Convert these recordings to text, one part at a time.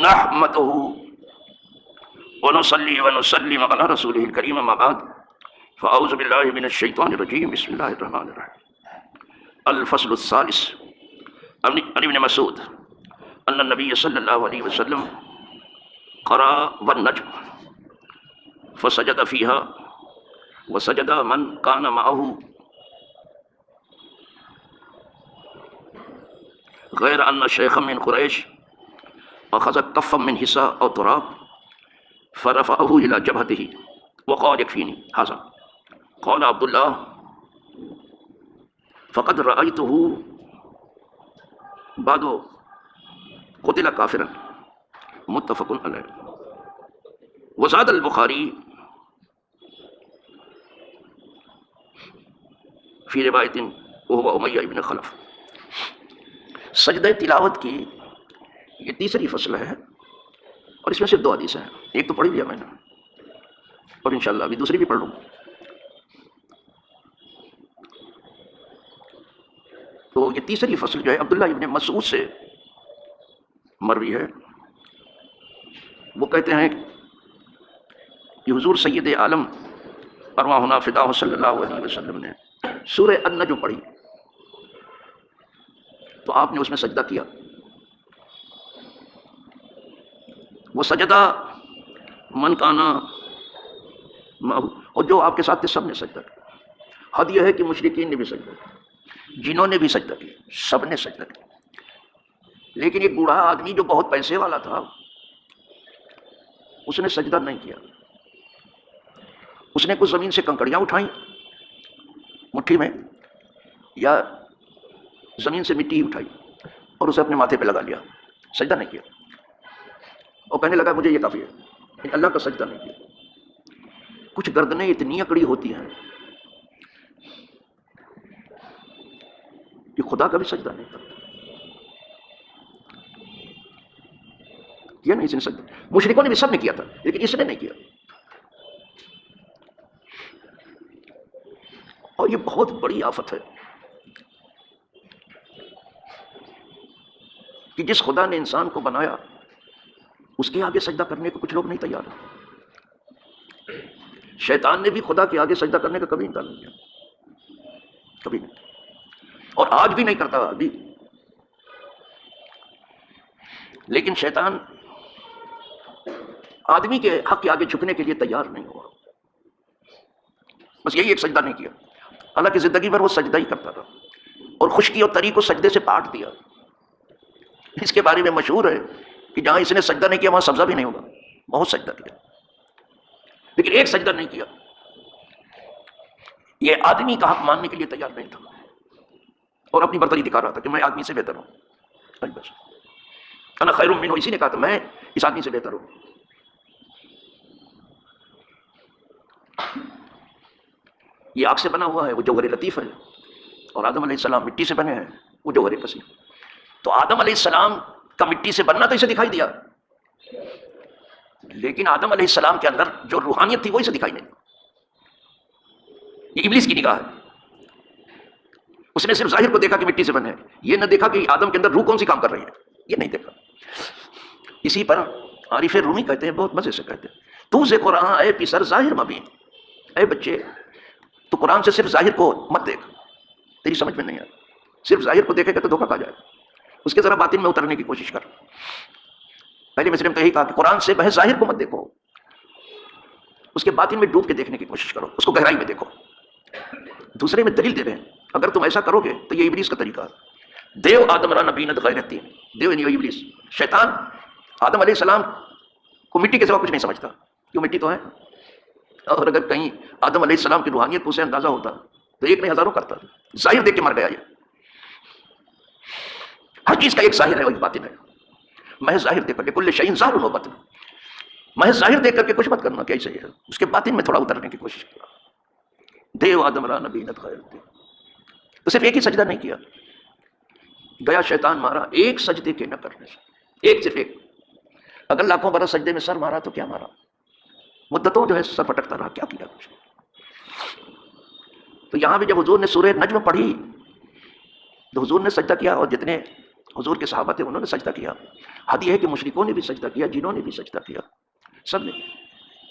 نحمده ونصلي ونسلم على رسوله الكريم اما بعد فاعوذ بالله من الشيطان الرجيم بسم الله الرحمن الرحيم الفصل الثالث عن ابن مسعود ان النبي صلى الله عليه وسلم قرأ والنجم فسجد فيها وسجد من كان معه غير ان شيخا من قريش اخذ كفا من حصى او تراب فرفعه الى جبهته وقال يكفيني هذا. قال عبد الله فقد رأيته بعد قتل كافرا متفق عليه. وزاد البخاری فی روایت وهو امیہ ابن خلف. سجدہ تلاوت کی یہ تیسری فصل ہے اور اس میں صرف 2 حدیث ہیں. ایک تو پڑھ لیا میں نے اور انشاءاللہ ابھی دوسری بھی پڑھ لوں. تو یہ تیسری فصل جو ہے عبداللہ ابن مسعود سے مروی ہے. وہ کہتے ہیں کہ حضور سید عالم ارواحنا فداہ صلی اللہ علیہ وسلم نے سورہ النجم پڑھی تو آپ نے اس میں سجدہ کیا. وہ سجدہ من کانا اور جو آپ کے ساتھ تھے سب نے سجدہ کیا. حد یہ ہے کہ مشرکین نے بھی سجدہ کیا, جنہوں نے بھی سجدہ کیا, سب نے سجدہ کیا. لیکن ایک بوڑھا آدمی جو بہت پیسے والا تھا اس نے سجدہ نہیں کیا. اس نے کچھ زمین سے کنکڑیاں اٹھائیں مٹھی میں یا زمین سے مٹی اٹھائی اور اسے اپنے ماتھے پہ لگا لیا, سجدہ نہیں کیا. اور کہنے لگا مجھے یہ کافی ہے, اللہ کا سجدہ نہیں کیا. کچھ گردنیں اتنی اکڑی ہوتی ہیں کہ خدا کا بھی سجدہ نہیں کرتا. کیا نہیں اس نے سجدہ, مشرکوں نے بھی سب نے کیا تھا لیکن اس نے نہیں کیا. اور یہ بہت بڑی آفت ہے کہ جس خدا نے انسان کو بنایا اس کے آگے سجدہ کرنے کو کچھ لوگ نہیں تیار ہیں. شیطان نے بھی خدا کے آگے سجدہ کرنے کا کبھی انکار نہیں کیا, کبھی نہیں, اور آج بھی نہیں کرتا ابھی. لیکن شیطان آدمی کے حق کے آگے جھکنے کے لیے تیار نہیں ہوا. بس یہی ایک سجدہ نہیں کیا. حالانکہ زندگی بھر وہ سجدہ ہی کرتا تھا اور خشکی اور تری کو سجدے سے پاٹ دیا. اس کے بارے میں مشہور ہے کہ جہاں اس نے سجدہ نہیں کیا وہاں سبزہ بھی نہیں ہوگا. بہت سجدہ کیا لیکن ایک سجدہ نہیں کیا. یہ آدمی کا حق ماننے کے لیے تیار نہیں تھا اور اپنی برتری دکھا رہا تھا کہ میں آدمی سے بہتر ہوں. بس انا خیر منہ, اسی نے کہا تھا میں اس آدمی سے بہتر ہوں. یہ آگ سے بنا ہوا ہے, وہ جوہر لطیف ہے, اور آدم علیہ السلام مٹی سے بنے ہیں, وہ جوہر کثیر. تو آدم علیہ السلام کا مٹی سے بننا تو اسے دکھائی دیا, لیکن آدم علیہ السلام کے اندر جو روحانیت تھی وہ اسے دکھائی نہیں. یہ ابلیس کی نگاہ ہے. اس نے صرف ظاہر کو دیکھا کہ مٹی سے بنے, یہ نہ دیکھا کہ آدم کے اندر روح کون سی کام کر رہی ہے, یہ نہیں دیکھا. اسی پر عارف رومی کہتے ہیں, بہت مزے سے کہتے ہیں, تو سے قرآن اے پسر ظاہر مبین, اے بچے تو قرآن سے صرف ظاہر کو مت دیکھ, تیری سمجھ میں نہیں آئے. صرف ظاہر کو دیکھے گا تو دھوکہ کھا جائے. اس کے ذرا باطن میں اترنے کی کوشش کر. پہلے مصرے میں تو یہی کہا کہ قرآن سے بحث ظاہر کو مت دیکھو, اس کے باطن میں ڈوب کے دیکھنے کی کوشش کرو, اس کو گہرائی میں دیکھو. دوسرے میں دلیل دے رہے ہیں اگر تم ایسا کرو گے تو یہ ابلیس کا طریقہ ہے. دیو آدم را نبینت غیرتی, دیو یعنی ابلیس, شیطان آدم علیہ السلام کو مٹی کے سوا کچھ نہیں سمجھتا, کیوں مٹی تو ہے. اور اگر کہیں آدم علیہ السلام کی روحانیت کو اسے اندازہ ہوتا تو ایک نہیں ہزاروں کرتا. ظاہر دیکھ کے مر گیا. یہ ہر چیز کا ایک ظاہر ہے اور ایک باطن ہے. محض ظاہر دیکھ کر کے کل شیء ظاہر و باطن, محض ظاہر دیکھ کر کے کچھ مت کرنا کیسے ہے, اس کے باطن میں تھوڑا اترنے کی کوشش کیا. دیو آدم را نبینت غیرتی, تو صرف ایک ہی سجدہ نہیں کیا, گیا شیطان مارا ایک سجدے کے نہ کرنے سے. ایک صرف ایک. اگر لاکھوں برس سجدے میں سر مارا تو کیا مارا, مدتوں جو ہے سر پٹکتا رہا, کیا کیا کچھ. تو یہاں بھی جب حضور نے سورہ نجم پڑھی تو حضور نے سجدہ کیا, اور جتنے حضور کے صحابہ تھے انہوں نے سجدہ کیا. حد یہ ہے کہ مشرکوں نے بھی سجدہ کیا، جنہوں نے بھی سجدہ کیا، سب نے،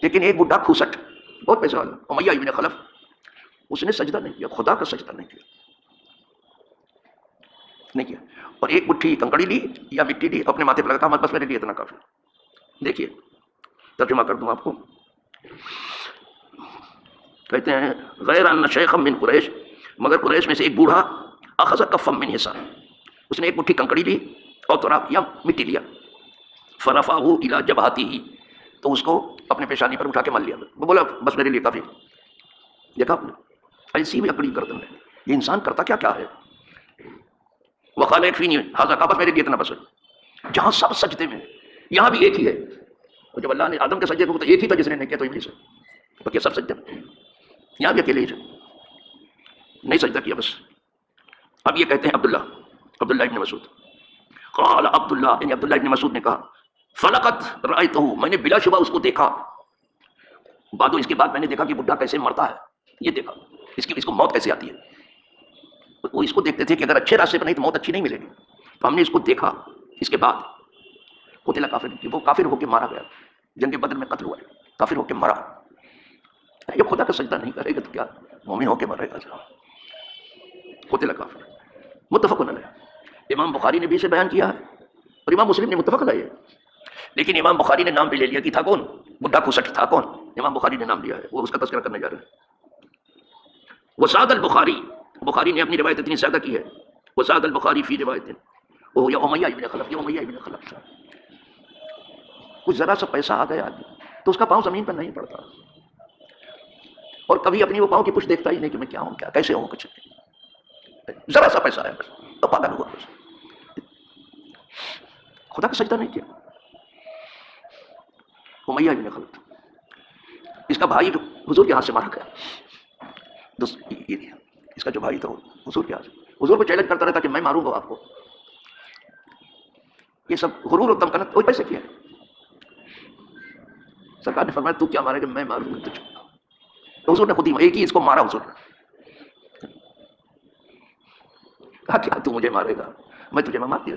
لیکن ایک بڈھا کھوسٹ بہت پیسے والا امیہ ابن خلف، اس نے سجدہ نہیں کیا، خدا کا سجدہ نہیں کیا، اور ایک مٹھی کنکڑی لی یا مٹی لی اپنے ماتھے پہ لگا، بس میرے لیے اتنا کافی۔ دیکھیے ترجمہ کر دوں آپ کو، کہتے ہیں غیر ان شیخا من قریش، مگر قریش میں سے ایک بوڑھا، اخذ کفا من حصہ، اس نے ایک مٹھی کنکڑی لی اور تراب یا مٹی لیا، فرفعہ الی جبہتہ، تو اس کو اپنے پیشانی پر اٹھا کے مل لیا، وہ بولا بس میرے لیے کافی۔ دیکھا آپ نے ایسی بھی عقلی گردن ہے، یہ انسان کرتا کیا کیا ہے۔ وقال یکفینی ھذا، کہا بس میرے لیے اتنا بس ہے۔ جہاں سب سجدے میں، یہاں بھی ایک ہی ہے، اور جب اللہ نے آدم کے سجدے کو تو ایک ہی تھا جس نے نہیں کیا، تو ابلیس ہے، باقی سب سجدے میں، یہاں بھی اکیلے ہی نہیں سجدہ کیا بس۔ اب یہ کہتے ہیں عبداللہ ابن مسعود، قال عبداللہ یعنی عبداللہ ابن مسعود نے کہا، فلقد رأیتہ، میں نے بلا شبہ اس کو دیکھا، بعد اس کے بعد میں نے دیکھا کہ بڈھا کیسے مرتا ہے، یہ دیکھا اس کو موت کیسے آتی ہے۔ وہ اس کو دیکھتے تھے کہ اگر اچھے راستے پر نہیں تو موت اچھی نہیں ملے گی، تو ہم نے اس کو دیکھا، اس کے بعد قتل کافر، وہ کافر ہو کے مارا گیا، جنگ بدر میں قتل ہوا ہے، کافر ہو کے مرا۔ یہ خدا کا سجدہ نہیں کرے گا تو کیا مومن ہو کے مرے گا؟ قتل کافر، متفق علیہ، امام بخاری نے بھی اسے بیان کیا ہے اور امام مسلم نے متفق علیہ، لیکن امام بخاری نے نام بھی لے لیا کہ تھا کون، بڈھا کھسٹ تھا کون، امام بخاری نے نام لیا ہے، وہ اس کا تذکرہ کرنے جا رہے ہیں۔ وزاد البخاری، بخاری نے اپنی روایت اتنی زیادہ کی ہے، وزاد البخاری فی روایت، وہ یا امیہ ابن خلف، یہ امیہ ابن خلف تھا، کچھ ذرا سا پیسہ آ گیا تو اس کا پاؤں زمین پر نہیں پڑتا، اور کبھی اپنی وہ پاؤں کی کچھ دیکھتا ہی نہیں کہ میں کیا ہوں، کیا کیسے ہوں، کچھ ذرا سا پیسہ ہے بس تو پاگل ہوا، بس خدا کا سجدہ نہیں کیا۔ امیہ ابن خلف، اس کا بھائی جو حضور کے ہاتھ سے مارا گیا، اس کا جو بھائی تھا حضور کے ہاتھ سے، حضور کو چیلنج کرتا رہتا کہ میں ماروں گا آپ کو، یہ سب غرور و تمکنت وہی پیسے کیا ہے۔ سرکار نے فرمایا تو کیا مارے گا، میں ماروں گا تجھ کو، تو حضور نے خود ہی ایک ہی اس کو مارا، حضور نے کہا کیا تو مجھے مارے گا، میں تجھے مار دیا۔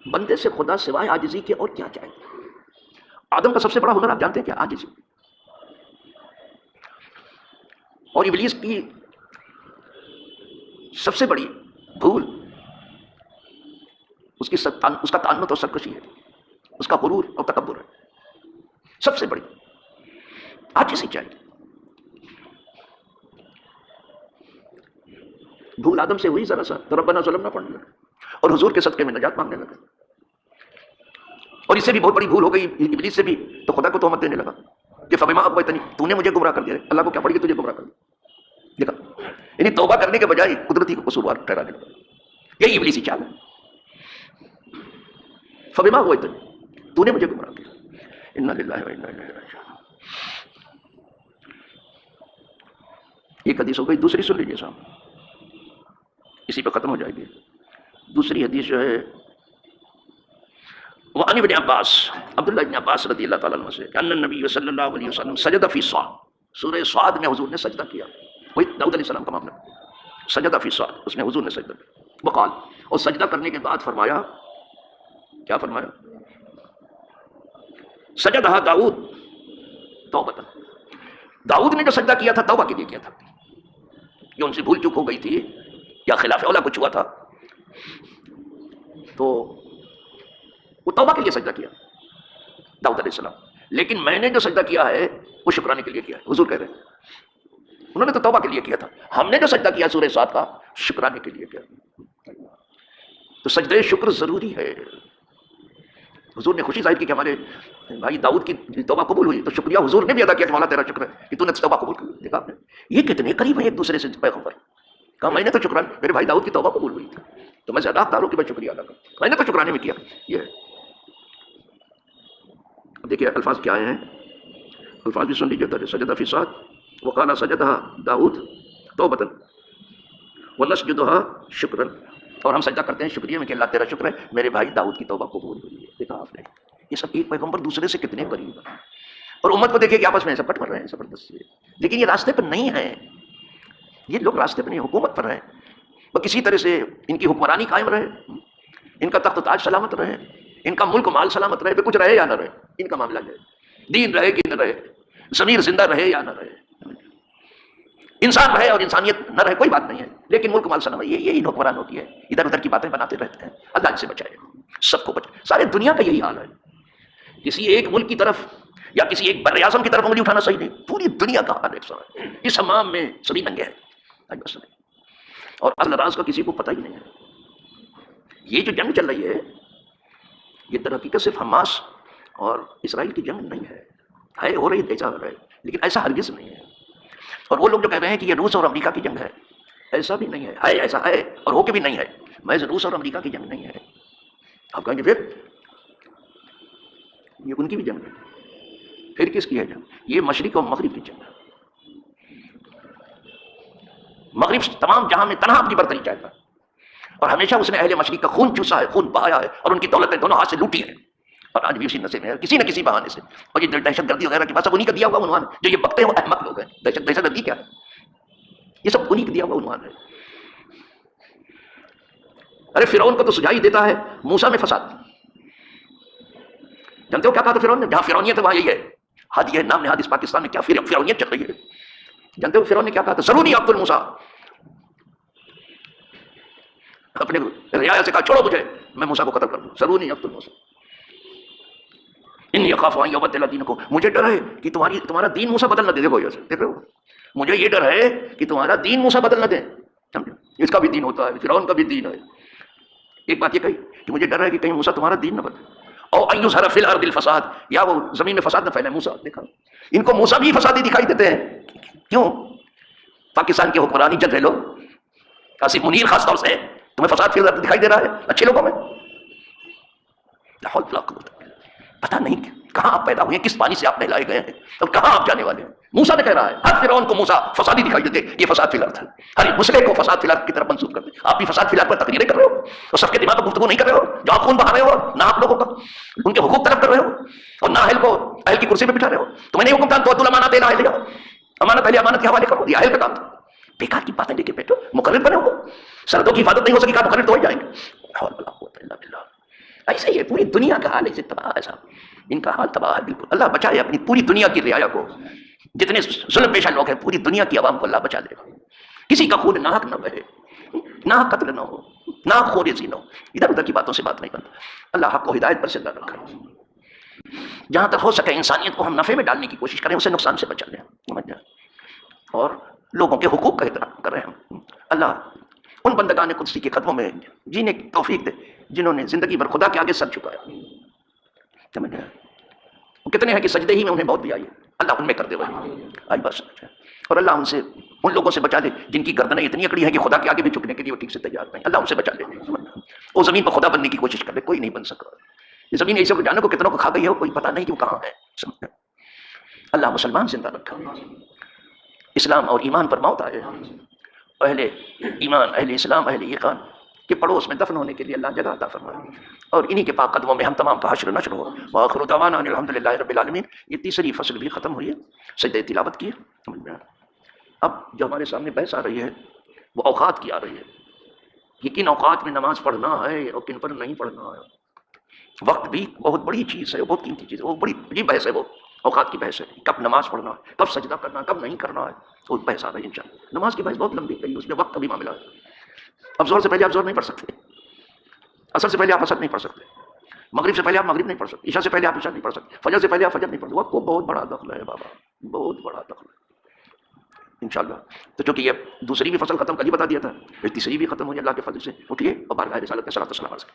بندے سے خدا سوائے عاجزی کے اور کیا چاہے؟ آدم کا سب سے بڑا ہنر آپ جانتے ہیں کیا؟ عاجزی۔ اور ابلیس کی سب سے بڑی بھول اس کا تعنت اور سرکشی ہے، اس کا غرور اور تکبر ہے، سب سے بڑی عاجزی چاہیے۔ بھول آدم سے ہوئی ذرا سا تو ربنا ظلمنا پڑنے لگا، اور حضور کے صدقے میں نجات مانگنے لگا، اور اس سے بھی بہت بڑی بھول ہو گئی ابلیس سے بھی، تو خدا کو تہمت دینے لگا کہ فبما اغویتنی، تو نے مجھے گمراہ کر دیا، اللہ کو کیا پڑی کہ تجھے گمراہ کر دیا، دیکھا، یعنی توبہ کرنے کے بجائے قدرتی کو قصوروار ٹھہرانے لگا، یہی ابلیسی چال ہے۔ فبما اغویتنی، تو نے مجھے گمراہ کیا، انا للہ و انا الیہ راجعون۔ ایک حدیث ہو گئی، دوسری سن لیجیے صاحب، اسی پہ ختم ہو جائے گی۔ دوسری حدیث جو ہے وعن ابن عباس، عبداللہ ابن عباس رضی اللہ تعالیٰ عنہ سے، کہ ان النبی صلی اللہ علیہ وسلم سجد فی صاد، سورہ صاد میں حضور نے سجدہ کیا، وہی داؤد علیہ السلام کا معاملہ، سجدہ فی صاد، اس میں حضور نے سجدہ کیا، وقال، اور سجدہ کرنے کے بعد فرمایا، کیا فرمایا؟ سجدہ داؤد توبۃ، داؤد نے جو سجدہ کیا تھا توبہ کے لیے کیا تھا، کہ ان سے بھول چک ہو گئی تھی یا خلاف اولا کچھ ہوا تھا، تو وہ توبہ کے لیے سجدہ کیا داؤد علیہ السلام، لیکن میں نے جو سجدہ کیا ہے وہ شکرانے کے لیے کیا ہے، حضور کہہ رہے ہیں، انہوں نے تو توبہ کے لیے کیا تھا، ہم نے جو سجدہ کیا سورہ صاد کا شکرانے کے لیے کیا۔ تو سجدہ شکر ضروری ہے۔ حضور نے خوشی ظاہر کی کہ ہمارے بھائی داؤد کی توبہ قبول ہوئی، تو شکریہ حضور نے بھی ادا کیا کہ مولا تیرا شکر ہے کہ تو نے توبہ قبول کی۔ دیکھا آپ نے یہ کتنے قریب ہیں ایک دوسرے سے پیغمبر، کہا میں نے تو شکران، میرے بھائی داؤد کی توبہ قبول ہوئی تھی تو میں زیادہ حقدار ہوں کہ میں شکریہ ادا کروں، میں نے تو شکرانے میں کیا۔ یہ ہے، دیکھیے الفاظ کیا آئے ہیں، الفاظ بھی سن لیجیے، سجدہ فی صاد وقال سجدہ داؤد توبۃ ونسجدھا شکرا، اور ہم سجدہ کرتے ہیں شکریہ میں کہ اللہ تیرا شکر ہے میرے بھائی داؤد کی توبہ قبول ہوئی ہے۔ دیکھا آپ نے یہ سب ایک پیغمبر دوسرے سے کتنے قریب ہیں، اور امت کو دیکھیے کہ آپس میں سب کٹ مر رہے ہیں زبردست، لیکن یہ راستے پر نہیں ہے، یہ لوگ راستے پہ نہیں، حکومت پر رہے، وہ کسی طرح سے ان کی حکمرانی قائم رہے، ان کا تخت و تاج سلامت رہے، ان کا ملک و مال سلامت رہے، پھر کچھ رہے یا نہ رہے، ان کا معاملہ ہے، دین رہے کہ نہ رہے، ضمیر زندہ رہے یا نہ رہے، انسان رہے اور انسانیت نہ رہے، کوئی بات نہیں ہے، لیکن ملک مال سلامت، یہی حکمران ہوتی ہے، ادھر ادھر کی باتیں بناتے رہتے ہیں۔ اللہ ان سے بچائے، سب کو بچائے، سارے دنیا کا یہی حال ہے، کسی ایک ملک کی طرف یا کسی ایک بر اعظم کی طرف انگلی اٹھانا صحیح نہیں، پوری دنیا کا حال ایک سا ہے، اس حمام میں سبھی ننگے ہیں اور اصل راز کا کسی کو پتہ ہی نہیں ہے۔ یہ جو جنگ چل رہی ہے یہ در حقیقت صرف حماس اور اسرائیل کی جنگ نہیں ہے، ہو رہی ایسا ہو رہا ہے، لیکن ایسا ہرگز نہیں ہے۔ اور وہ لوگ جو کہہ رہے ہیں کہ یہ روس اور امریکہ کی جنگ ہے، ایسا بھی نہیں ہے، ایسا ہے اور ہو کے بھی نہیں ہے، محض روس اور امریکہ کی جنگ نہیں ہے۔ آپ کہیں گے پھر یہ ان کی بھی جنگ ہے، پھر کس کی ہے جنگ؟ یہ مشرق اور مغرب کی جنگ ہے۔ مغرب تمام جہاں میں تنہا اپنی برتری چاہتا ہے اور ہمیشہ اس نے اہل مشرق کا خون چوسا ہے، خون بہایا ہے اور ان کی دولتیں دونوں ہاتھ سے لوٹی ہیں، اور آج بھی اسی نشے میں ہے کسی نہ کسی بہانے سے۔ اور یہ دہشت گردی وغیرہ کی بات سب انہیں کا دیا ہوا عنوان ہے، جو یہ بکتے ہیں وہ احمق لوگ ہیں۔ دہشت گردی کیا ہے؟ یہ سب انہیں کا دیا ہوا عنوان ہے۔ ارے فرعون کو تو سجائی دیتا ہے موسیٰ میں فساد، جانتے ہو کیا کہا تھا فرعون نے؟ جہاں فرعونیت ہے وہاں یہی ہے، حد یہ نام نہاد اس پاکستان میں کیا فرعونیت چل رہی ہے۔ جانتے ہو فرعون نے کیا کہا تھا؟ ضروری عبد الموسیٰ، اپنے رعایا سے کہا چھوڑو مجھے، میں موسیٰ کو قتل کر دوں، ضروری عبد الموسیٰ، انی اخاف ان یبدل دینکم، مجھے ڈر ہے کہ تمہارا دین موسیٰ بدل نہ دے۔ دیکھو دیکھ رہے ہو، مجھے یہ ڈر ہے کہ تمہارا دین موسیٰ بدل نہ دے، سمجھو، اس کا بھی دین ہوتا ہے، فرعون کا بھی دین ہے۔ ایک بات یہ کہی کہ مجھے ڈر ہے کہ کہیں موسیٰ تمہارا دین نہ بدلے، او ان یظہر فی الارض الفساد، یا وہ زمین میں فساد نہ پھیلے۔ موسیٰ دیکھا، ان کو موسیٰ بھی فسادی دکھائی دیتے ہیں، کیوں؟ پاکستان کے حکمرانی جل رہے لوگ، آصف منیر خاص طور سے، تمہیں فساد فی الارض دکھائی دے رہا ہے اچھے لوگوں میں؟ پتہ نہیں کہاں آپ پیدا ہوئے ہیں، کس پانی سے آپ نہلائے گئے ہیں اور کہاں آپ جانے والے ہیں۔ موسیٰ نے کہہ رہا ہے ہر فرعون کو موسیٰ فسادی دکھائی دیتے، یہ فساد فی الارض ہے، ہر مسلح کو فساد فی الارض کی طرف منسوب کرتے۔ آپ بھی فساد فی الارض پر تقریریں کر رہے ہو اور سب کے دماغ پر گفتگو نہیں کر رہے ہو، جو آپ خون بہا رہے ہو نہ آپ لوگوں کا ان کے حقوق طلب کر رہے ہو اور نہ اہل کو اہل کی کرسی پہ بٹھا رہے ہو۔ تمہیں نہیں حکم تھا تو الامانات الی اہلہا، امانت اہل امانت کے حوالے کرو، یہ اہل کا کام تھا۔ بیکار کی باتیں لے کے بیٹھو، مقرر بنے ہو، سرحدوں کی حفاظت نہیں ہو سکی، کہا مقرر تو ہو جائیں گے۔ حول ولا قوت الا باللہ۔ ایسے ہی ہے پوری دنیا کا حال، ایسے تباہ ہے صاحب، ان کا حال تباہ ہے بالکل۔ اللہ بچائے اپنی پوری دنیا کی رعایا کو، جتنے ظلم پیشہ لوگ ہیں پوری دنیا کی عوام کو اللہ بچا دے گا، کسی کا خون ناحق نہ بہے، ناحق قتل نہ ہو، ناحق خوریزی نہ ہو، ادھر ادھر کی باتوں سے بات نہیں بنتا۔ اللہ حق کو ہدایت پر زندہ رکھے، جہاں تک ہو سکے انسانیت کو ہم نفع میں ڈالنے کی کوشش کریں، اسے نقصان سے بچا لیں اور لوگوں کے حقوق کا احترام کریں ہم۔ اللہ ان بندگان قدسی کے قدموں میں جینے کی توفیق دے جنہوں نے زندگی بھر خدا کے آگے سر جھکایا، سمجھ گئے؟ وہ کتنے ہیں کہ سجدے ہی میں انہیں موت بھی آئی ہے، اللہ ان میں کر دے وہی آج بات سمجھ، اور اللہ ان سے ان لوگوں سے بچا لے جن کی گردنیں اتنی اکڑی ہیں کہ خدا کے آگے بھی جھکنے کے لیے وہ ٹھیک سے تیار نہیں، اللہ ان سے بچا لے۔ وہ زمین پر خدا بننے کی کوشش کر لے، کوئی نہیں بن سکا، یہ زمین ایسے جانے کو کتنوں کو کھا گئی ہے، کوئی پتہ نہیں کہ وہ کہاں ہے، سمجھ۔ اللہ مسلمان زندہ رکھا، اسلام اور ایمان پر موت آئے، اہل ایمان اہل اسلام اہل ایقان کے پڑوس میں دفن ہونے کے لیے اللہ جگہ عطا فرمائے، اور انہی کے پاک قدموں میں ہم تمام کا حشر نشر ہو۔ وآخر دعوانا ان الحمدللہ رب العالمین۔ یہ تیسری فصل بھی ختم ہوئی ہے، سجدہ تلاوت کی ہے۔ اب جو ہمارے سامنے بحث آ رہی ہے وہ اوقات کی آ رہی ہے کہ کن اوقات میں نماز پڑھنا ہے اور کن پر نہیں پڑھنا ہے۔ وقت بھی بہت بڑی چیز ہے، بہت قیمتی چیز ہے، وہ بڑی عجیب بحث ہے، وہ اوقات کی بحث ہے، کب نماز پڑھنا ہے، کب سجدہ کرنا ہے، کب نہیں کرنا ہے، وہ بحث آ رہی ہے انشاءاللہ۔ نماز کی بحث بہت لمبی ہے، اس میں وقت کا بھی معاملہ ہے۔ اب زور سے پہلے آپ زور نہیں پڑھ سکتے، عصر سے پہلے آپ عصر نہیں پڑھ سکتے، مغرب سے پہلے آپ مغرب نہیں پڑھ سکتے، عشاء سے پہلے آپ عشاء نہیں پڑھ سکتے، فجر سے پہلے آپ فجر نہیں پڑھ سکتے۔ وقت کو بہت بڑا دخل ہے بابا، بہت بڑا دخل ہے انشاءاللہ۔ تو چونکہ یہ دوسری بھی فصل ختم کل ہی بتا دیا تھا، تیسری بھی ختم ہوئی اللہ کے فضل سے، اٹھیے اور بارگاہ رسالت میں صلاۃ و سلام عرض کریں۔